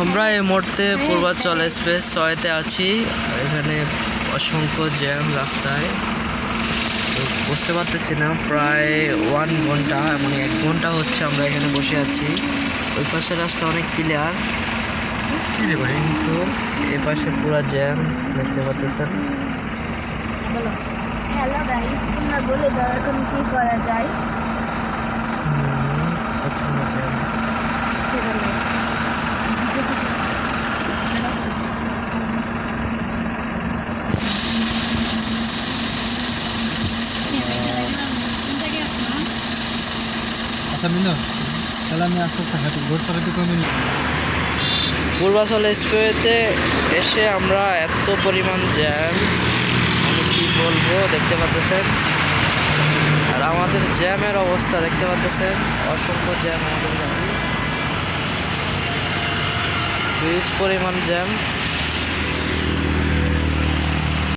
আমরা এই মুহূর্তে পূর্বাচল এক্সপ্রেস 6-তে আছি। এখানে অসংখ্য জ্যাম রাস্তায়, তো বুঝতে পারতেছি না, প্রায় 1 ঘন্টা, মানে 1 ঘন্টা হচ্ছে আমরা এখানে বসে আছি। ওই পাশের রাস্তা অনেক ক্লিয়ার, কিন্তু এ পাশে পুরো জ্যাম দেখতে পাচ্ছেন। হ্যালো গাইস, তোমরা বলে দাও এখন কি করা যায়। আচ্ছা মিনু, তাহলে আমি আস্তে আস্তে হাঁটি, ঘুরতে হাঁটতে কমে নি। পূর্বাচল এক্সপ্রেসে এসে আমরা এত পরিমাণ জ্যাম, আমি কি বলবো, দেখতে পাচ্ছেন। আর আমাদের জ্যামের অবস্থা দেখতে পাচ্ছেন, অসংখ্য জ্যাম, আমাদের হিউজ পরিমাণ জ্যাম।